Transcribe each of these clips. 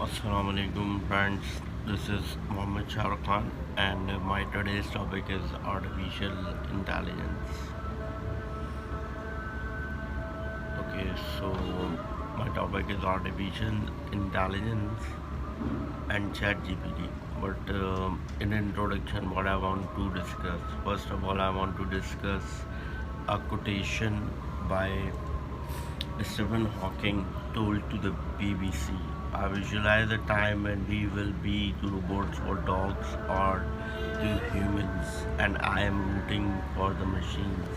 Assalamu alaikum friends, this is Mohammed Shah Khan and my today's topic is artificial intelligence. Okay, so my topic is artificial intelligence and chat GPT. But in introduction, what I want to discuss, first of all, I want to discuss a quotation by Stephen Hawking told to the BBC, I visualize a time when we will be to robots or dogs or to humans, and I am rooting for the machines.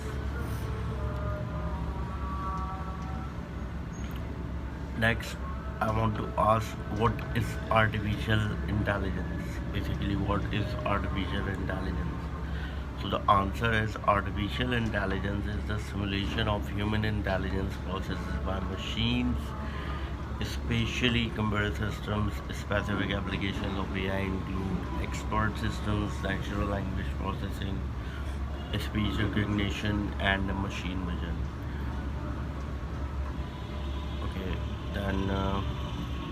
Next, I want to ask what is artificial intelligence? Basically, what is artificial intelligence? So, the answer is artificial intelligence is the simulation of human intelligence processes by machines, especially computer systems. Specific applications of AI include expert systems, natural language processing, speech recognition, and machine vision. Okay, then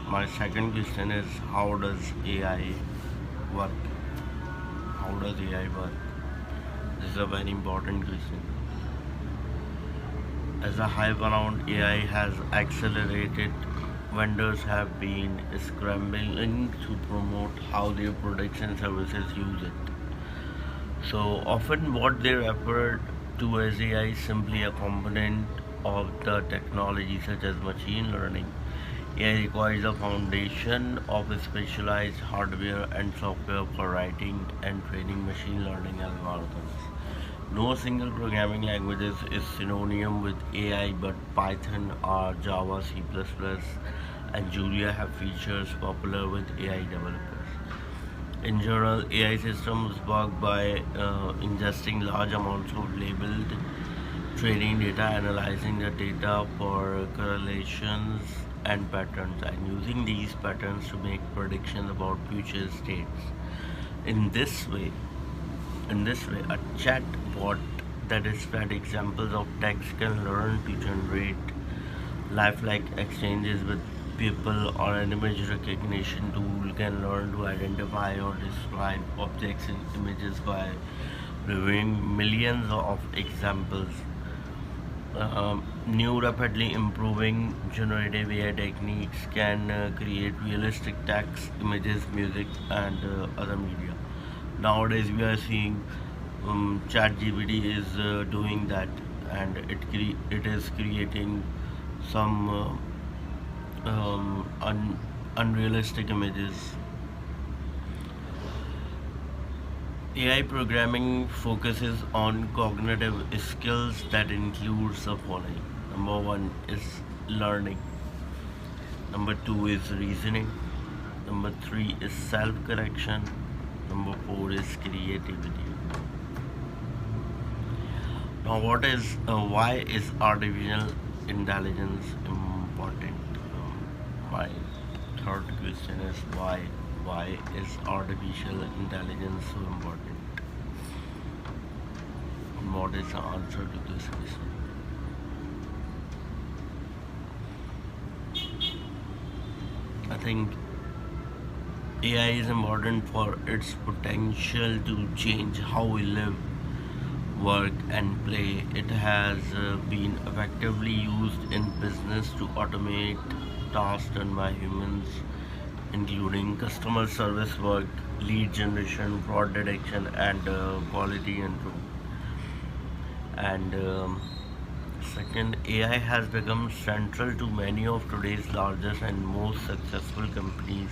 my second question is how does AI work? How does AI work? This is a very important question. As the hype around AI has accelerated, vendors have been scrambling to promote how their products and services use it. So often, what they refer to as AI is simply a component of the technology, such as machine learning. AI requires a foundation of specialized hardware and software for writing and training machine learning algorithms. No single programming language is synonym with AI, but Python or Java, C++, and Julia have features popular with AI developers. In general, AI systems work by ingesting large amounts of labeled training data, analyzing the data for correlations and patterns, and using these patterns to make predictions about future states. In this way, a chatbot that is fed examples of text can learn to generate lifelike exchanges with people, or an image recognition tool can learn to identify or describe objects in images by reviewing millions of examples. New rapidly improving generative AI techniques can create realistic text, images, music, and other media. Nowadays, we are seeing ChatGPT is doing that, and it is creating some unrealistic images. AI programming focuses on cognitive skills that includes the following. Number one is learning. Number two is reasoning. Number three is self-correction. Number four is creativity. Now, why is artificial intelligence important? My third question is why. Why is artificial intelligence so important? And what is the answer to this question? I think AI is important for its potential to change how we live, work, and play. It has been effectively used in business to automate tasks done by humans, including customer service work, lead generation, fraud detection, and quality control. And second, AI has become central to many of today's largest and most successful companies,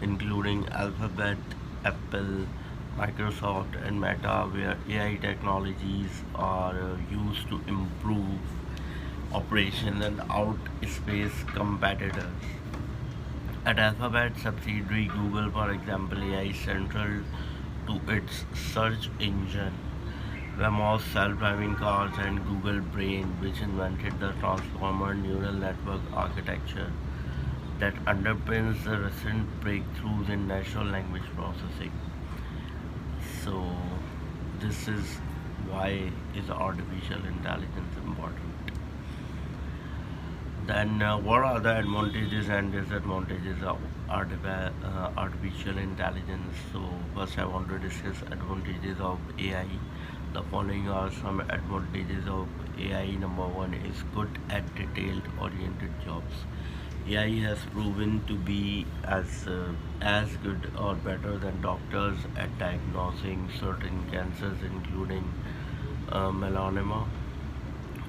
including Alphabet, Apple, Microsoft, and Meta, where AI technologies are used to improve operations and outpace competitors. At Alphabet subsidiary Google, for example, AI is central to its search engine, Waymo's self-driving cars, and Google Brain, which invented the transformer neural network architecture that underpins the recent breakthroughs in natural language processing. So, this is why is artificial intelligence important. Then, what are the advantages and disadvantages of artificial intelligence? So, first, I want to discuss advantages of AI. The following are some advantages of AI. Number one is good at detailed-oriented jobs. AI has proven to be as good or better than doctors at diagnosing certain cancers, including melanoma,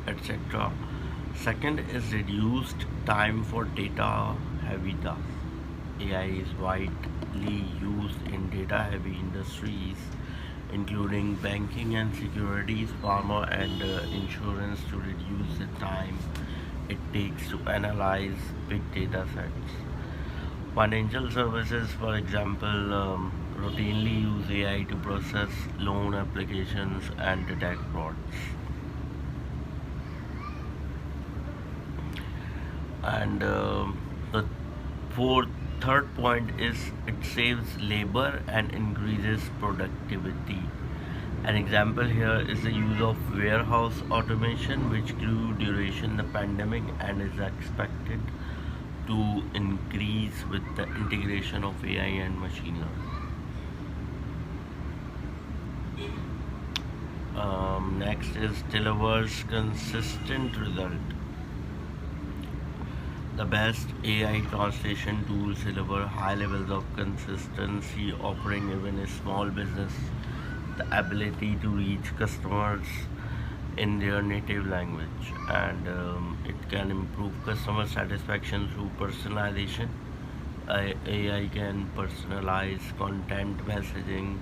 etc. Second is reduced time for data heavy tasks. AI is widely used in data heavy industries, including banking and securities, pharma, and insurance, to reduce the time it takes to analyze big data sets. Financial services, for example, routinely use AI to process loan applications and detect frauds. And the fourth third point is it saves labor and increases productivity. An example here is the use of warehouse automation, which grew during the pandemic and is expected to increase with the integration of AI and machine learning. Next is delivers consistent result. The best AI translation tools deliver high levels of consistency, offering even a small business the ability to reach customers in their native language, and it can improve customer satisfaction through personalization. AI can personalize content messaging,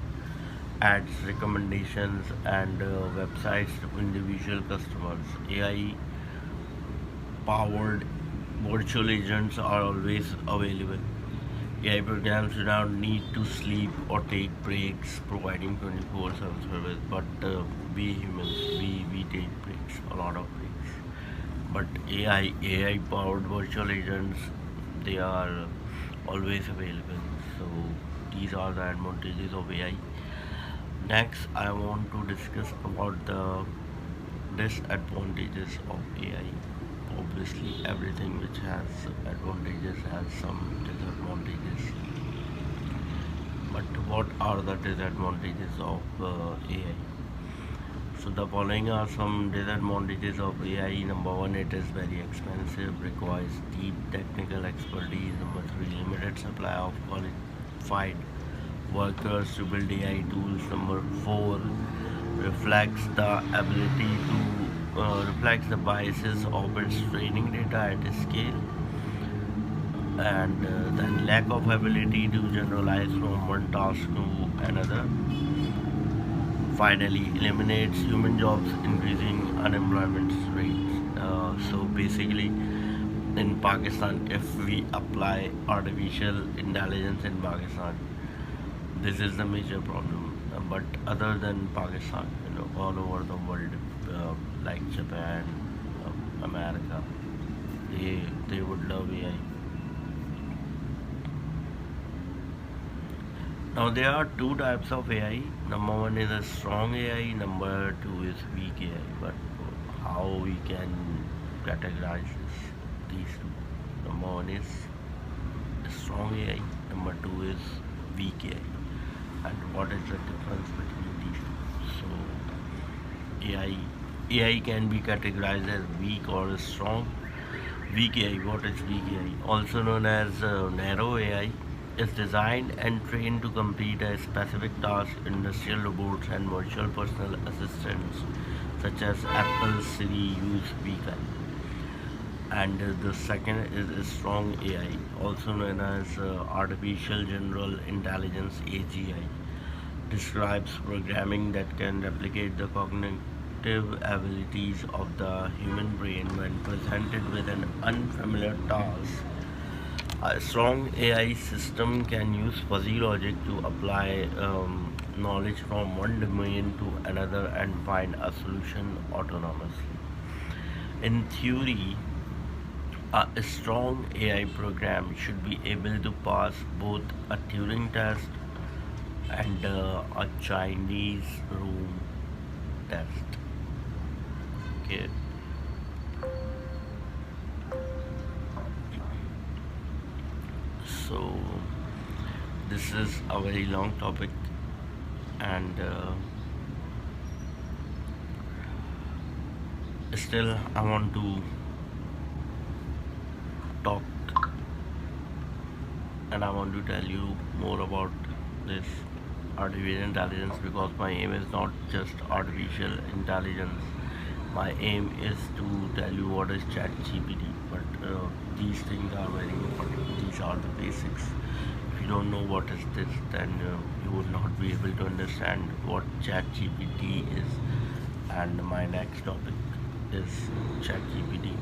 ads, recommendations, and websites to individual customers. AI powered virtual agents are always available. AI programs do not need to sleep or take breaks, providing 24/7 service. But we humans, we take breaks, a lot of breaks. But AI powered virtual agents, they are always available. So these are the advantages of AI. Next, I want to discuss about the disadvantages of AI. Obviously, everything which has advantages has some disadvantages. But what are the disadvantages of AI? So the following are some disadvantages of AI. Number one, it is very expensive, requires deep technical expertise. Number three, limited supply of qualified workers to build AI tools. Number four, reflects the ability to reflects the biases of its training data at scale, and then lack of ability to generalize from one task to another. Finally, eliminates human jobs, increasing unemployment rates. So basically, in Pakistan, if we apply artificial intelligence in Pakistan, this is the major problem. But other than Pakistan, all over the world, like Japan, America, they would love AI. Now there are two types of AI. Number one is a strong AI. Number two is weak AI. But how we can categorize these two? Number one is strong AI. Number two is weak AI. And what is the difference between these two? So AI can be categorized as weak or strong. Weak AI, what is weak AI? Also known as narrow AI, is designed and trained to complete a specific task. Industrial robots and virtual personal assistants, such as Apple Siri, use weak AI. And the second is strong AI, also known as artificial general intelligence (AGI), describes programming that can replicate the cognitive abilities of the human brain when presented with an unfamiliar task. A strong AI system can use fuzzy logic to apply knowledge from one domain to another and find a solution autonomously. In theory, a strong AI program should be able to pass both a Turing test and a Chinese room test. Okay. So this is a very long topic, and still I want to talk, and I want to tell you more about this artificial intelligence, because my aim is not just artificial intelligence. My aim is to tell you what is ChatGPT, but these things are very important. These are the basics. If you don't know what is this, then you would not be able to understand what ChatGPT is. And my next topic is ChatGPT,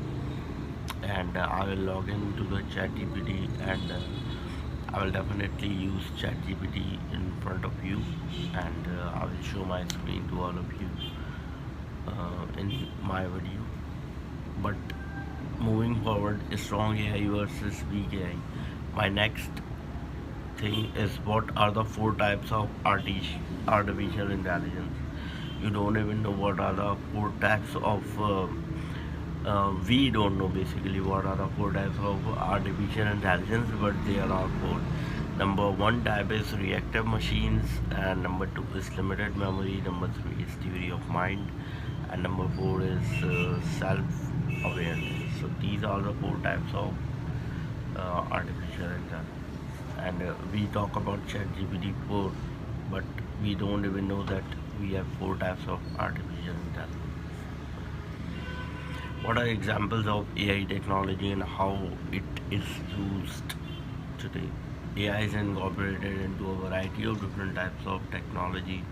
and I will log into the ChatGPT, and I will definitely use ChatGPT in front of you, and I will show my screen to all of you in my video. But moving forward, strong AI versus weak AI. My next thing is, what are the four types of artificial intelligence? You don't even know what are the four types of we don't know basically what are the four types of artificial intelligence, but there are four. Number one type is reactive machines, and number two is limited memory, number three is theory of mind, and number four is self-awareness. So these are the four types of artificial intelligence, and we talk about ChatGPT 4, but we don't even know that we have four types of artificial intelligence. What are examples of AI technology and how it is used today? AI is incorporated into a variety of different types of technology.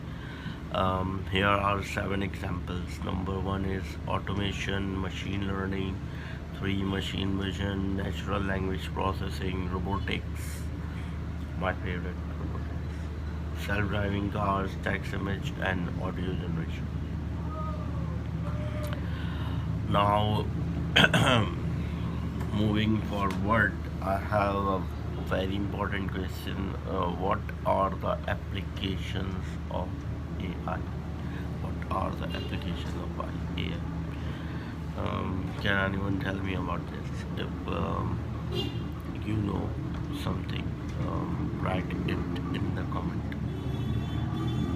Here are 7 examples. Number one is automation, machine learning, 3 machine vision, natural language processing, robotics, my favorite, robotics, self-driving cars, text, image, and audio generation. Now, moving forward, I have a very important question. What are the applications of AI? What are the applications of AI? Can anyone tell me about this? If you know something, write it in the comment.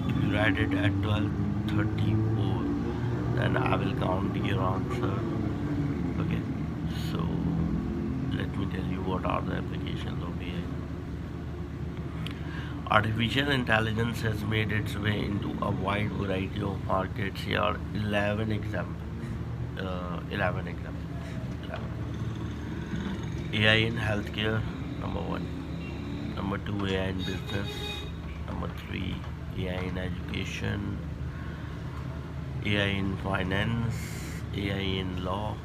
If you write it at 12:34, then I will count your answer. Okay, so let me tell you what are the applications of AI. Artificial intelligence has made its way into a wide variety of markets. Here are 11 examples. 11 examples. 11. AI in healthcare, number one. Number two, AI in business. Number three, AI in education. AI in finance, AI in law,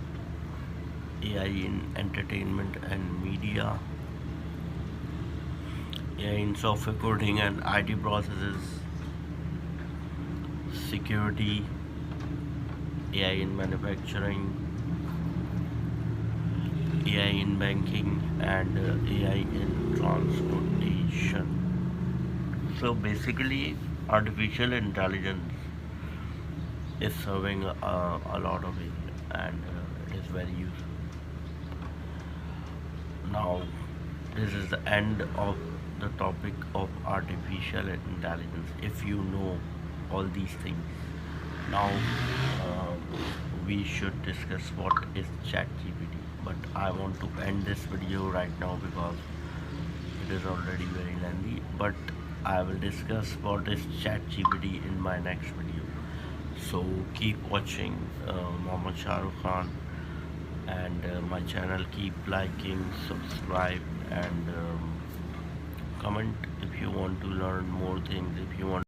AI in entertainment and media, AI in software coding and IT processes, security, AI in manufacturing, AI in banking, and AI in transportation. So basically, artificial intelligence is serving a lot of area, and it is very useful. Now, this is the end of the topic of artificial intelligence. If you know all these things, now we should discuss what is ChatGPT. But I want to end this video right now because it is already very lengthy. But I will discuss what is ChatGPT in my next video. So keep watching Mohammed Shah Rukh Khan, and my channel. Keep liking, subscribe, and comment if you want to learn more things. If you want